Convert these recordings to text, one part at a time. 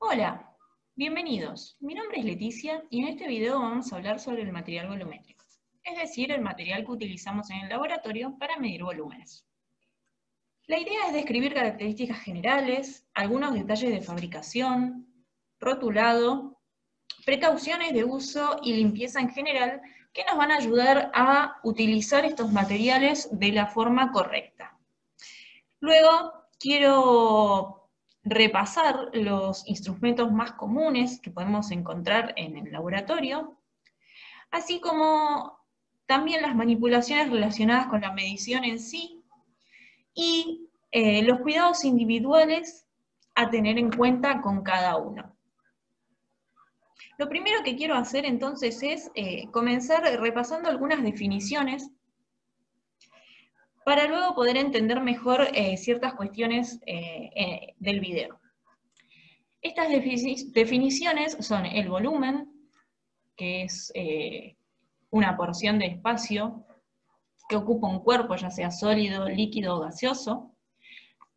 Hola, bienvenidos. Mi nombre es Leticia y en este video vamos a hablar sobre el material volumétrico, es decir, el material que utilizamos en el laboratorio para medir volúmenes. La idea es describir características generales, algunos detalles de fabricación, rotulado, precauciones de uso y limpieza en general que nos van a ayudar a utilizar estos materiales de la forma correcta. Luego quiero repasar los instrumentos más comunes que podemos encontrar en el laboratorio, así como también las manipulaciones relacionadas con la medición en sí y los cuidados individuales a tener en cuenta con cada uno. Lo primero que quiero hacer entonces es comenzar repasando algunas definiciones para luego poder entender mejor ciertas cuestiones del video. Estas definiciones son el volumen, que es una porción de espacio que ocupa un cuerpo, ya sea sólido, líquido o gaseoso.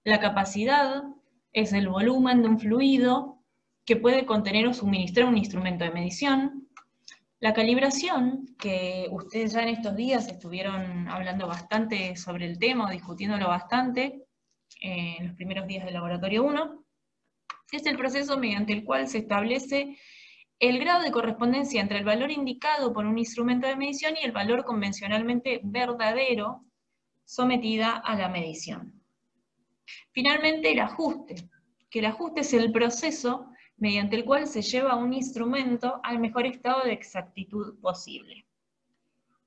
La capacidad es el volumen de un fluido que puede contener o suministrar un instrumento de medición. La calibración, que ustedes ya en estos días estuvieron hablando bastante sobre el tema, o discutiéndolo bastante, en los primeros días del laboratorio 1, es el proceso mediante el cual se establece el grado de correspondencia entre el valor indicado por un instrumento de medición y el valor convencionalmente verdadero sometida a la medición. Finalmente, el ajuste, que el ajuste es el proceso mediante el cual se lleva un instrumento al mejor estado de exactitud posible.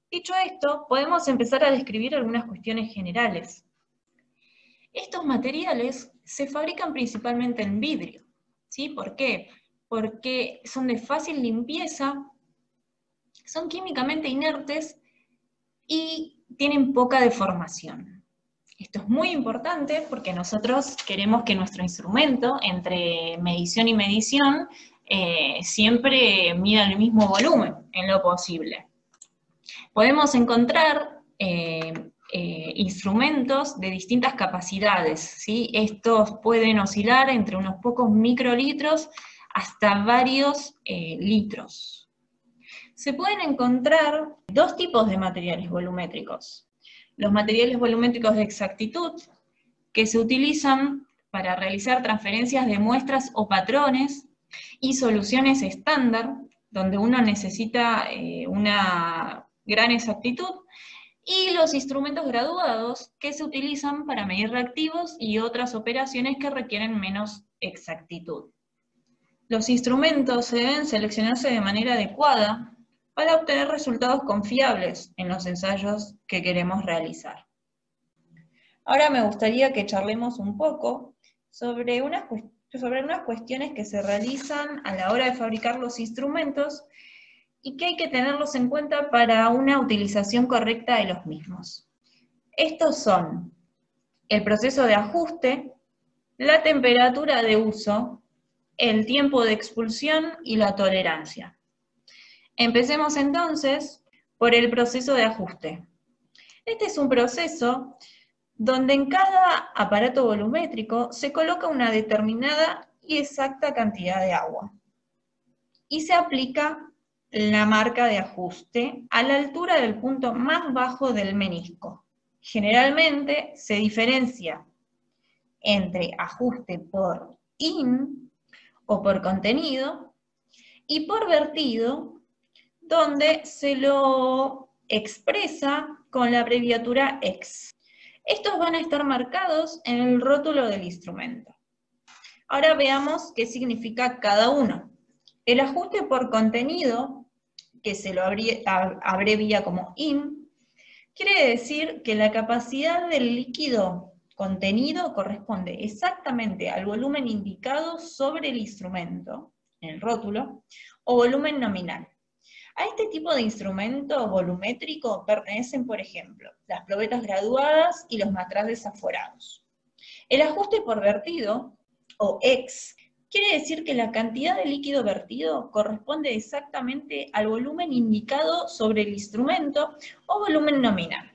Dicho esto, podemos empezar a describir algunas cuestiones generales. Estos materiales se fabrican principalmente en vidrio, ¿sí? ¿Por qué? Porque son de fácil limpieza, son químicamente inertes y tienen poca deformación. Esto es muy importante porque nosotros queremos que nuestro instrumento, entre medición y medición, siempre mida el mismo volumen en lo posible. Podemos encontrar instrumentos de distintas capacidades, ¿sí? Estos pueden oscilar entre unos pocos microlitros hasta varios litros. Se pueden encontrar dos tipos de materiales volumétricos. Los materiales volumétricos de exactitud, que se utilizan para realizar transferencias de muestras o patrones y soluciones estándar, donde uno necesita una gran exactitud, y los instrumentos graduados, que se utilizan para medir reactivos y otras operaciones que requieren menos exactitud. Los instrumentos se deben seleccionarse de manera adecuada para obtener resultados confiables en los ensayos que queremos realizar. Ahora me gustaría que charlemos un poco sobre unas cuestiones que se realizan a la hora de fabricar los instrumentos y que hay que tenerlos en cuenta para una utilización correcta de los mismos. Estos son el proceso de ajuste, la temperatura de uso, el tiempo de expulsión y la tolerancia. Empecemos entonces por el proceso de ajuste. Este es un proceso donde en cada aparato volumétrico se coloca una determinada y exacta cantidad de agua. Y se aplica la marca de ajuste a la altura del punto más bajo del menisco. Generalmente se diferencia entre ajuste por in o por contenido y por vertido, donde se lo expresa con la abreviatura EX. Estos van a estar marcados en el rótulo del instrumento. Ahora veamos qué significa cada uno. El ajuste por contenido, que se lo abrevia como IN, quiere decir que la capacidad del líquido contenido corresponde exactamente al volumen indicado sobre el instrumento, en el rótulo, o volumen nominal. A este tipo de instrumento volumétrico pertenecen, por ejemplo, las probetas graduadas y los matraz desaforados. El ajuste por vertido, o EX, quiere decir que la cantidad de líquido vertido corresponde exactamente al volumen indicado sobre el instrumento o volumen nominal.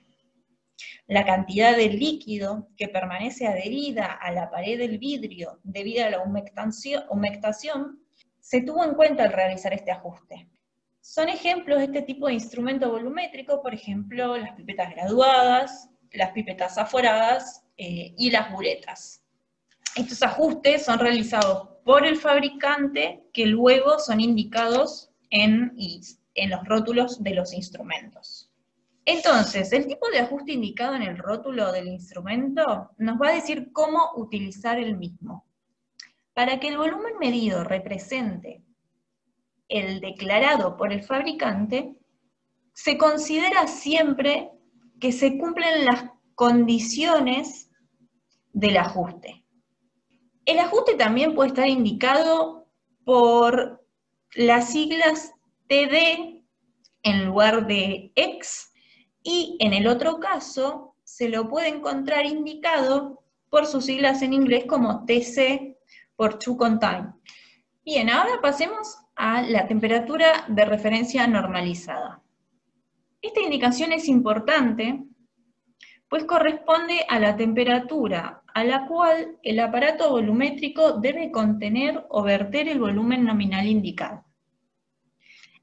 la cantidad de líquido que permanece adherida a la pared del vidrio debido a la humectación, se tuvo en cuenta al realizar este ajuste. Son ejemplos de este tipo de instrumento volumétrico, por ejemplo, las pipetas graduadas, las pipetas aforadas y las buretas. Estos ajustes son realizados por el fabricante, que luego son indicados en los rótulos de los instrumentos. Entonces, el tipo de ajuste indicado en el rótulo del instrumento nos va a decir cómo utilizar el mismo. Para que el volumen medido represente el declarado por el fabricante, se considera siempre que se cumplen las condiciones del ajuste. El ajuste también puede estar indicado por las siglas TD en lugar de X, y en el otro caso se lo puede encontrar indicado por sus siglas en inglés como TC por to contain. Bien, ahora pasemos a la temperatura de referencia normalizada. Esta indicación es importante, pues corresponde a la temperatura a la cual el aparato volumétrico debe contener o verter el volumen nominal indicado.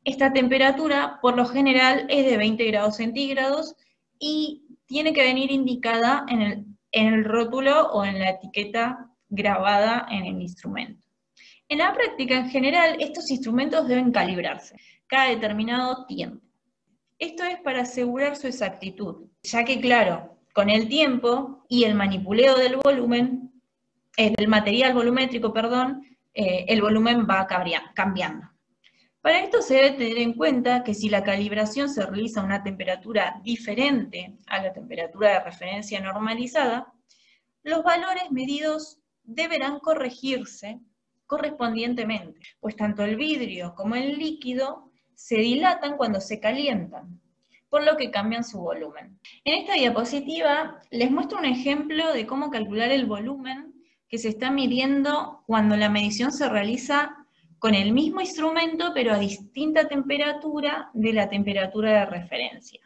Esta temperatura, por lo general, es de 20 grados centígrados y tiene que venir indicada en el rótulo o en la etiqueta grabada en el instrumento. En la práctica, en general, estos instrumentos deben calibrarse cada determinado tiempo. Esto es para asegurar su exactitud, ya que, claro, con el tiempo y el manipuleo del volumen, del material volumétrico, el volumen va cambiando. Para esto se debe tener en cuenta que si la calibración se realiza a una temperatura diferente a la temperatura de referencia normalizada, los valores medidos deberán corregirse correspondientemente, pues tanto el vidrio como el líquido se dilatan cuando se calientan, por lo que cambian su volumen. En esta diapositiva les muestro un ejemplo de cómo calcular el volumen que se está midiendo cuando la medición se realiza con el mismo instrumento, pero a distinta temperatura de la temperatura de referencia.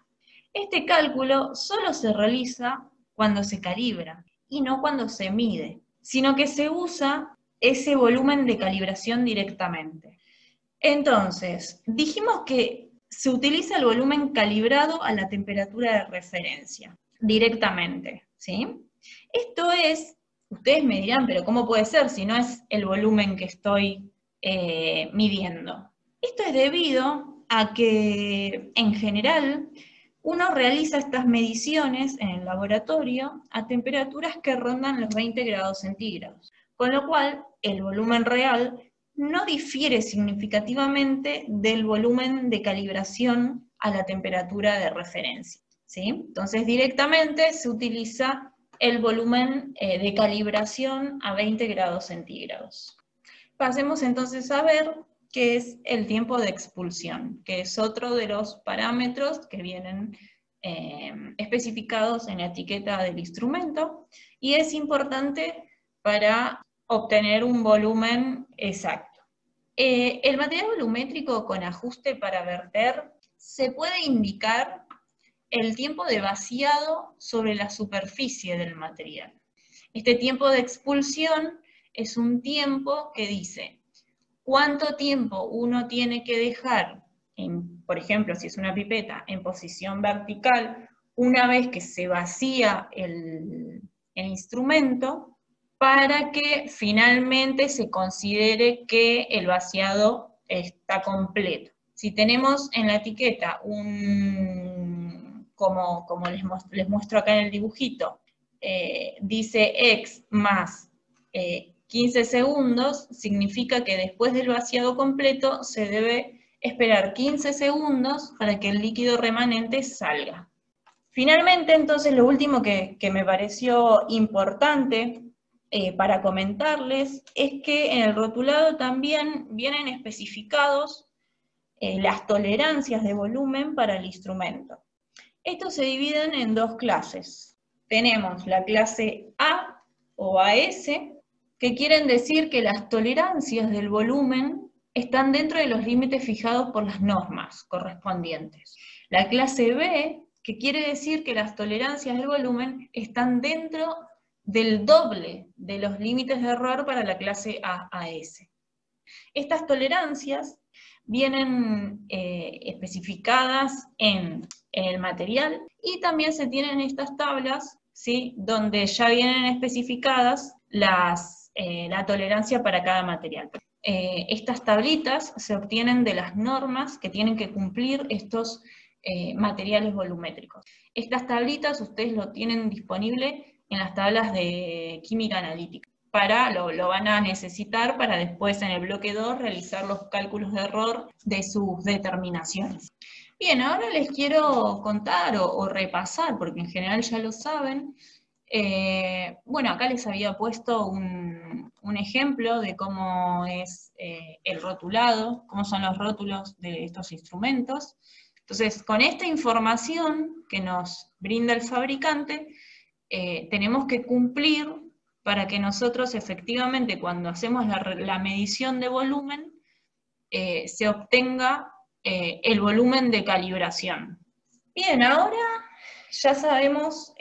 Este cálculo solo se realiza cuando se calibra, y no cuando se mide, sino que se usa ese volumen de calibración directamente. Entonces, dijimos que se utiliza el volumen calibrado a la temperatura de referencia, directamente, ¿sí? Esto es, ustedes me dirán, pero ¿cómo puede ser si no es el volumen que estoy midiendo? Esto es debido a que, en general, uno realiza estas mediciones en el laboratorio a temperaturas que rondan los 20 grados centígrados, con lo cual el volumen real no difiere significativamente del volumen de calibración a la temperatura de referencia, ¿sí? Entonces directamente se utiliza el volumen de calibración a 20 grados centígrados. Pasemos entonces a ver qué es el tiempo de expulsión, que es otro de los parámetros que vienen especificados en la etiqueta del instrumento, y es importante para obtener un volumen exacto. El material volumétrico con ajuste para verter se puede indicar el tiempo de vaciado sobre la superficie del material. Este tiempo de expulsión es un tiempo que dice cuánto tiempo uno tiene que dejar, por ejemplo, si es una pipeta, en posición vertical, una vez que se vacía el instrumento, para que finalmente se considere que el vaciado está completo. Si tenemos en la etiqueta como les muestro acá en el dibujito, dice X más 15 segundos, significa que después del vaciado completo se debe esperar 15 segundos para que el líquido remanente salga. Finalmente, entonces, lo último que me pareció importante para comentarles es que en el rotulado también vienen especificados las tolerancias de volumen para el instrumento. Estos se dividen en dos clases. Tenemos la clase A o AS, que quieren decir que las tolerancias del volumen están dentro de los límites fijados por las normas correspondientes. La clase B, que quiere decir que las tolerancias del volumen están dentro del doble de los límites de error para la clase A a S. Estas tolerancias vienen especificadas en el material, y también se tienen estas tablas, ¿sí?, donde ya vienen especificadas la tolerancia para cada material. Estas tablitas se obtienen de las normas que tienen que cumplir estos materiales volumétricos. Estas tablitas ustedes lo tienen disponible en las tablas de química analítica. Lo van a necesitar para después en el bloque 2 realizar los cálculos de error de sus determinaciones. Bien, ahora les quiero contar o repasar, porque en general ya lo saben. Bueno, acá les había puesto un ejemplo de cómo es el rotulado, cómo son los rótulos de estos instrumentos. Entonces, con esta información que nos brinda el fabricante, tenemos que cumplir para que nosotros efectivamente cuando hacemos la medición de volumen, se obtenga el volumen de calibración. Bien, ahora ya sabemos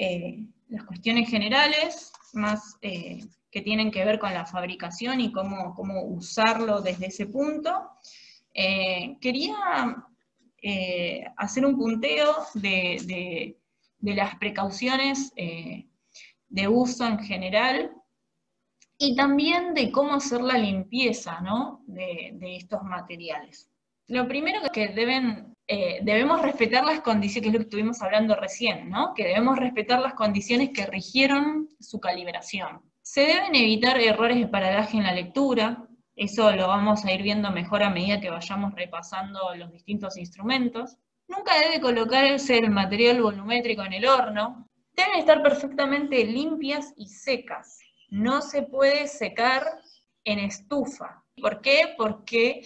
las cuestiones generales, más que tienen que ver con la fabricación y cómo usarlo desde ese punto. Quería hacer un punteo de las precauciones de uso en general, y también de cómo hacer la limpieza, ¿no?, de estos materiales. Lo primero que debemos respetar las condiciones, que es lo que estuvimos hablando recién, ¿no?, que debemos respetar las condiciones que rigieron su calibración. Se deben evitar errores de paralaje en la lectura, eso lo vamos a ir viendo mejor a medida que vayamos repasando los distintos instrumentos. Nunca debe colocarse el material volumétrico en el horno. Deben estar perfectamente limpias y secas. No se puede secar en estufa. ¿Por qué? Porque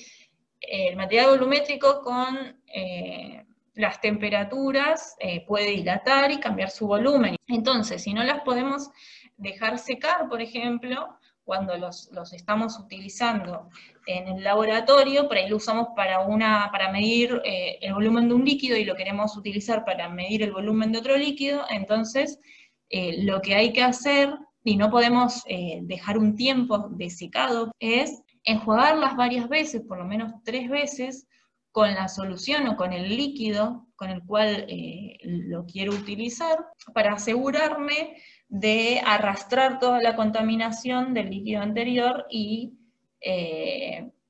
el material volumétrico con las temperaturas puede dilatar y cambiar su volumen. Entonces, si no las podemos dejar secar, por ejemplo, cuando los estamos utilizando en el laboratorio, por ahí lo usamos para medir el volumen de un líquido y lo queremos utilizar para medir el volumen de otro líquido, entonces lo que hay que hacer, y no podemos dejar un tiempo de secado, es enjuagarlas varias veces, por lo menos 3 veces, con la solución o con el líquido con el cual lo quiero utilizar, para asegurarme de arrastrar toda la contaminación del líquido anterior y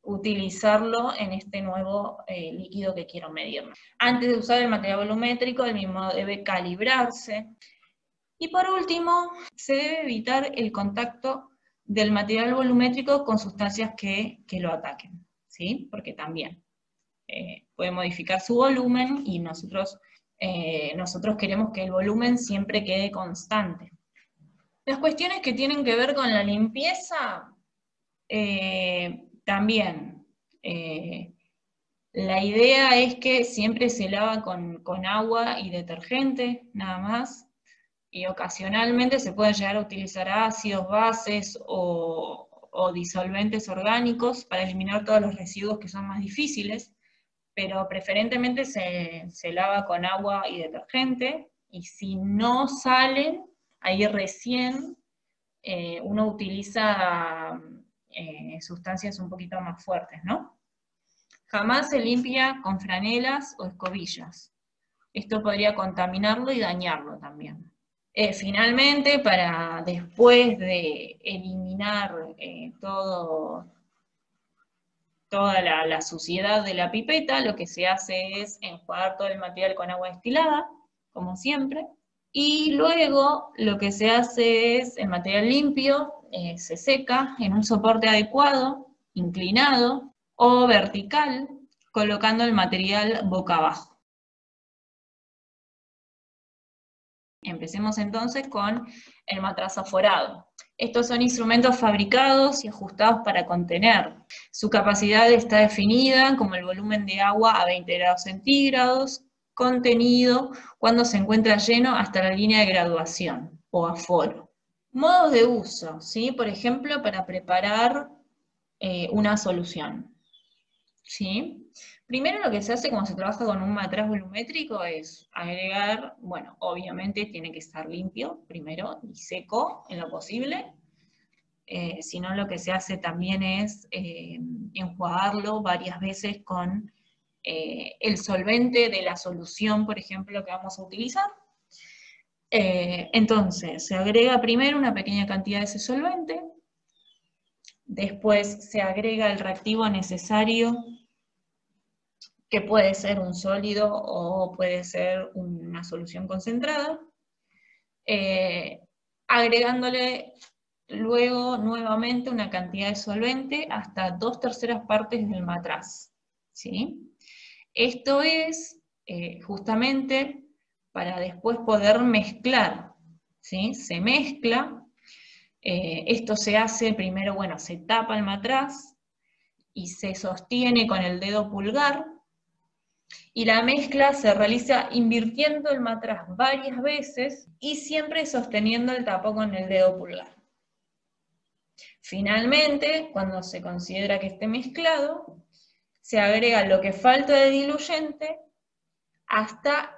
utilizarlo en este nuevo líquido que quiero medir. Antes de usar el material volumétrico, el mismo debe calibrarse. Y por último, se debe evitar el contacto del material volumétrico con sustancias que lo ataquen, ¿sí? Porque también puede modificar su volumen y nosotros queremos que el volumen siempre quede constante. Las cuestiones que tienen que ver con la limpieza, también. La idea es que siempre se lava con agua y detergente, nada más. Y ocasionalmente se pueden llegar a utilizar ácidos, bases o disolventes orgánicos para eliminar todos los residuos que son más difíciles, pero preferentemente se lava con agua y detergente, y si no salen, ahí recién uno utiliza sustancias un poquito más fuertes, ¿no? Jamás se limpia con franelas o escobillas. Esto podría contaminarlo y dañarlo también. Finalmente, para después de eliminar toda la suciedad de la pipeta, lo que se hace es enjuagar todo el material con agua destilada, como siempre, y luego lo que se hace es, el material limpio se seca en un soporte adecuado, inclinado o vertical, colocando el material boca abajo. Empecemos entonces con el matrazo forado. Estos son instrumentos fabricados y ajustados para contener. Su capacidad está definida como el volumen de agua a 20 grados centígrados, contenido cuando se encuentra lleno hasta la línea de graduación, o aforo. Modos de uso, ¿sí? Por ejemplo, para preparar una solución. ¿sí? Primero lo que se hace cuando se trabaja con un matraz volumétrico es agregar, bueno, obviamente tiene que estar limpio primero y seco en lo posible. Si no, lo que se hace también es enjuagarlo varias veces con el solvente de la solución, por ejemplo, que vamos a utilizar. Entonces, se agrega primero una pequeña cantidad de ese solvente, después se agrega el reactivo necesario, que puede ser un sólido o puede ser una solución concentrada, agregándole luego nuevamente una cantidad de solvente hasta 2/3 partes del matraz, ¿sí? Esto es justamente para después poder mezclar, ¿sí? Se mezcla, esto se hace primero, bueno, se tapa el matraz y se sostiene con el dedo pulgar, y la mezcla se realiza invirtiendo el matraz varias veces y siempre sosteniendo el tapón con el dedo pulgar. Finalmente, cuando se considera que esté mezclado, se agrega lo que falta de diluyente hasta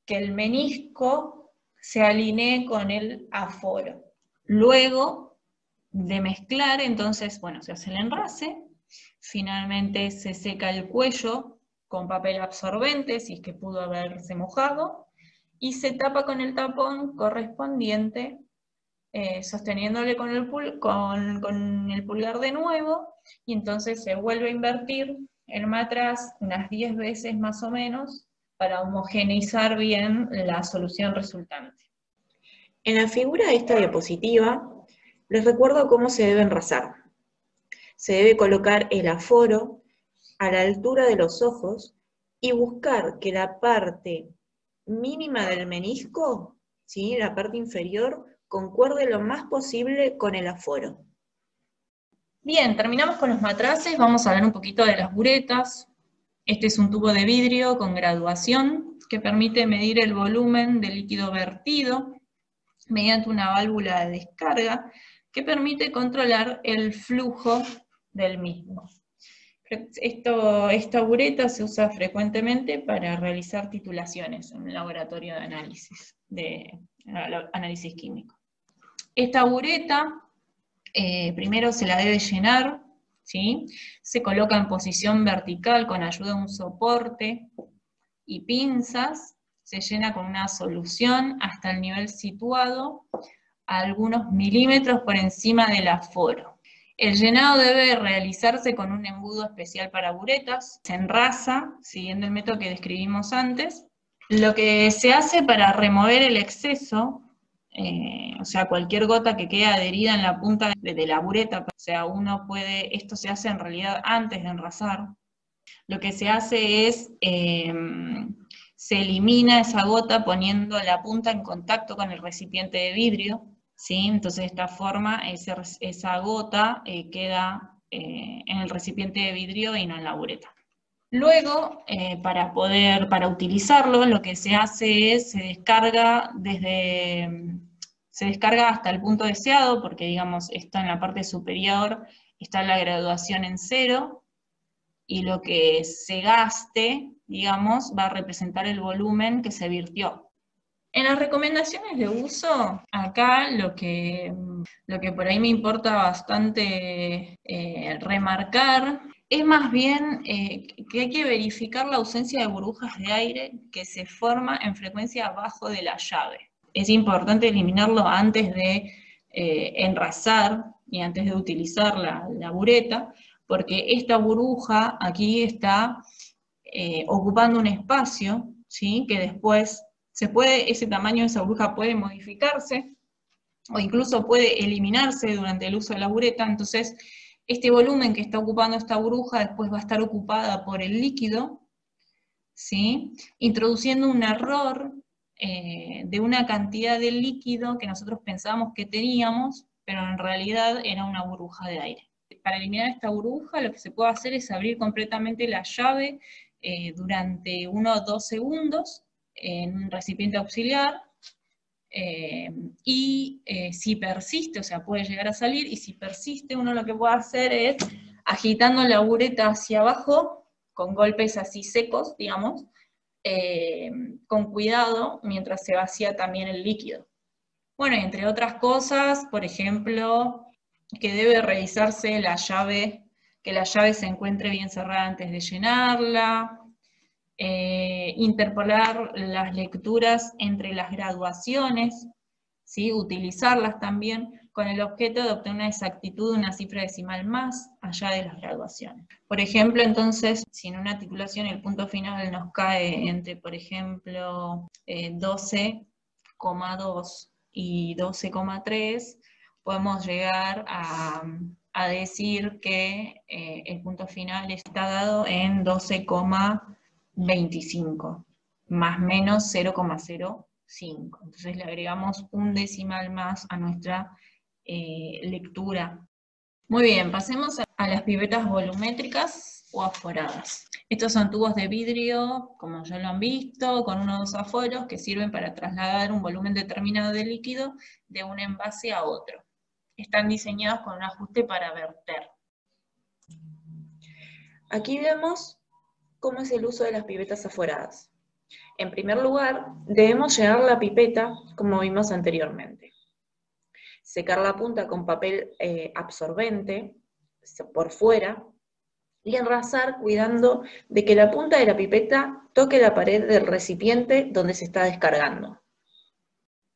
que el menisco se alinee con el aforo. Luego de mezclar, entonces, bueno, se hace el enrase, finalmente se seca el cuello con papel absorbente, si es que pudo haberse mojado, y se tapa con el tapón correspondiente, sosteniéndole con el pulgar de nuevo, y entonces se vuelve a invertir el matraz unas 10 veces más o menos, para homogeneizar bien la solución resultante. En la figura de esta diapositiva, les recuerdo cómo se debe enrasar. Se debe colocar el aforo a la altura de los ojos y buscar que la parte mínima del menisco, ¿sí?, la parte inferior, concuerde lo más posible con el aforo. Bien, terminamos con los matraces, vamos a hablar un poquito de las buretas. Este es un tubo de vidrio con graduación que permite medir el volumen del líquido vertido mediante una válvula de descarga que permite controlar el flujo del mismo. Esta bureta se usa frecuentemente para realizar titulaciones en un laboratorio de análisis químico. Esta bureta primero se la debe llenar, ¿sí? Se coloca en posición vertical con ayuda de un soporte y pinzas, se llena con una solución hasta el nivel situado a algunos milímetros por encima del aforo. El llenado debe realizarse con un embudo especial para buretas, se enrasa, siguiendo el método que describimos antes. Lo que se hace para remover el exceso, o sea, cualquier gota que quede adherida en la punta de la bureta, o sea, esto se hace en realidad antes de enrasar. Lo que se hace es, se elimina esa gota poniendo la punta en contacto con el recipiente de vidrio, ¿sí? Entonces de esta forma esa gota queda en el recipiente de vidrio y no en la bureta. Luego, para utilizarlo, lo que se hace es, se descarga hasta el punto deseado, porque digamos, esto en la parte superior está la graduación en 0, y lo que se gaste, digamos, va a representar el volumen que se virtió. En las recomendaciones de uso, acá lo que por ahí me importa bastante remarcar es más bien que hay que verificar la ausencia de burbujas de aire que se forma en frecuencia abajo de la llave. Es importante eliminarlo antes de enrasar y antes de utilizar la bureta, porque esta burbuja aquí está ocupando un espacio, ¿sí?, que después ese tamaño de esa burbuja puede modificarse, o incluso puede eliminarse durante el uso de la bureta. Entonces este volumen que está ocupando esta burbuja después va a estar ocupada por el líquido, ¿sí?, introduciendo un error de una cantidad de líquido que nosotros pensábamos que teníamos, pero en realidad era una burbuja de aire. Para eliminar esta burbuja, lo que se puede hacer es abrir completamente la llave durante 1 o 2 segundos en un recipiente auxiliar, y si persiste, o sea, puede llegar a salir, y si persiste, uno lo que puede hacer es, agitando la bureta hacia abajo, con golpes así secos, digamos, con cuidado mientras se vacía también el líquido. Bueno, entre otras cosas, por ejemplo, que debe revisarse la llave, que la llave se encuentre bien cerrada antes de llenarla, interpolar las lecturas entre las graduaciones, ¿sí? Utilizarlas también con el objeto de obtener una exactitud de una cifra decimal más allá de las graduaciones. Por ejemplo, entonces, si en una titulación el punto final nos cae entre, por ejemplo, 12,2 y 12,3, podemos llegar a decir que el punto final está dado en 12,25, más menos 0,05. Entonces le agregamos un decimal más a nuestra lectura. Muy bien, pasemos a las pipetas volumétricas o aforadas. Estos son tubos de vidrio, como ya lo han visto, con uno o dos aforos que sirven para trasladar un volumen determinado de líquido de un envase a otro. Están diseñados con un ajuste para verter. Aquí vemos cómo es el uso de las pipetas aforadas. En primer lugar, debemos llenar la pipeta como vimos anteriormente. Secar la punta con papel absorbente por fuera y enrasar cuidando de que la punta de la pipeta toque la pared del recipiente donde se está descargando.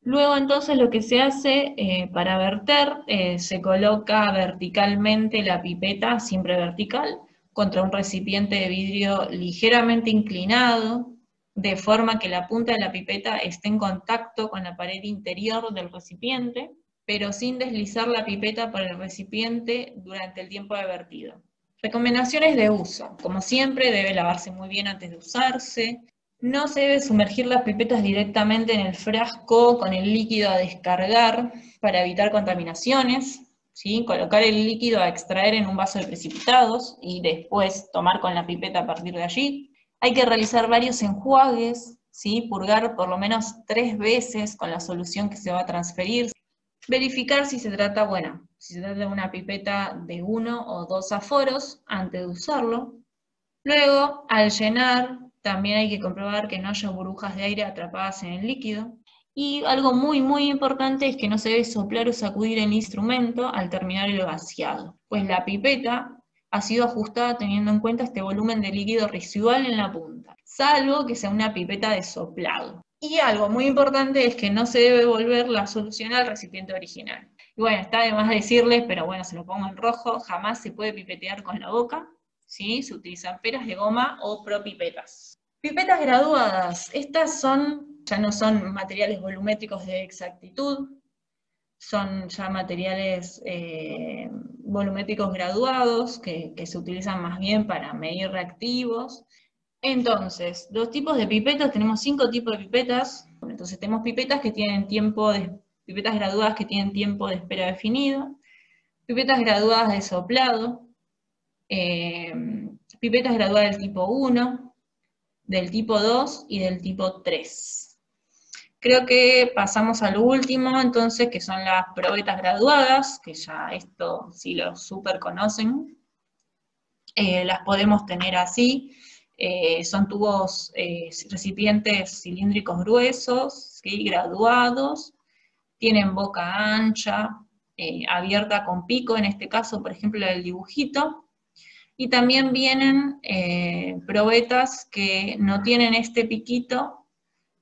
Luego entonces lo que se hace para verter, se coloca verticalmente la pipeta, siempre vertical, contra un recipiente de vidrio ligeramente inclinado, de forma que la punta de la pipeta esté en contacto con la pared interior del recipiente, pero sin deslizar la pipeta por el recipiente durante el tiempo de vertido. Recomendaciones de uso. Como siempre, debe lavarse muy bien antes de usarse. No se debe sumergir las pipetas directamente en el frasco con el líquido a descargar para evitar contaminaciones, ¿sí? Colocar el líquido a extraer en un vaso de precipitados y después tomar con la pipeta a partir de allí. Hay que realizar varios enjuagues, ¿sí? Purgar por lo menos 3 veces con la solución que se va a transferir. Verificar si se trata, si se trata de una pipeta de 1 o 2 aforos antes de usarlo. Luego, al llenar, también hay que comprobar que no haya burbujas de aire atrapadas en el líquido. Y algo muy, muy importante es que no se debe soplar o sacudir el instrumento al terminar el vaciado, pues la pipeta ha sido ajustada teniendo en cuenta este volumen de líquido residual en la punta, salvo que sea una pipeta de soplado. Y algo muy importante es que no se debe devolver la solución al recipiente original. Y bueno, está de más decirles, pero bueno, se lo pongo en rojo, jamás se puede pipetear con la boca, ¿sí? Se utilizan peras de goma o propipetas. Pipetas graduadas, estas ya no son materiales volumétricos de exactitud, son ya materiales volumétricos graduados que se utilizan más bien para medir reactivos. Entonces, los tipos de pipetas, tenemos 5 tipos de pipetas. Entonces tenemos pipetas pipetas graduadas que tienen tiempo de espera definido, pipetas graduadas de soplado, pipetas graduadas del tipo 1, del tipo 2 y del tipo 3. Creo que pasamos a lo último, entonces, que son las probetas graduadas, que ya esto sí lo súper conocen. Las podemos tener así. Son tubos, recipientes cilíndricos gruesos, ¿sí? Graduados, tienen boca ancha, abierta con pico, en este caso, por ejemplo, la del dibujito. Y también vienen probetas que no tienen este piquito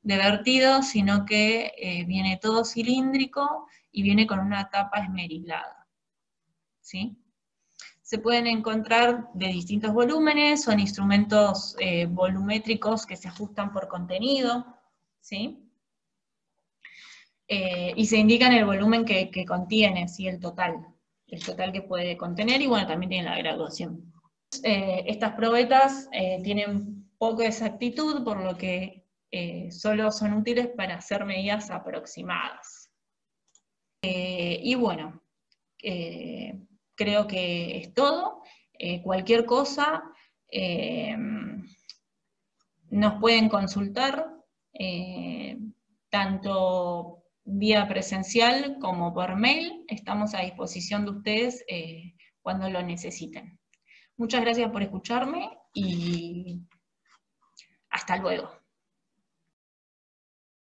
de vertido, sino que viene todo cilíndrico y viene con una tapa esmerilada, ¿sí? Se pueden encontrar de distintos volúmenes, son instrumentos volumétricos que se ajustan por contenido, ¿sí? Y se indican el volumen que contiene, ¿sí? El total que puede contener, y bueno, también tiene la graduación. Estas probetas tienen poca exactitud, por lo que solo son útiles para hacer medidas aproximadas. Y bueno, creo que es todo. Cualquier cosa nos pueden consultar, tanto vía presencial como por mail. Estamos a disposición de ustedes cuando lo necesiten. Muchas gracias por escucharme y hasta luego.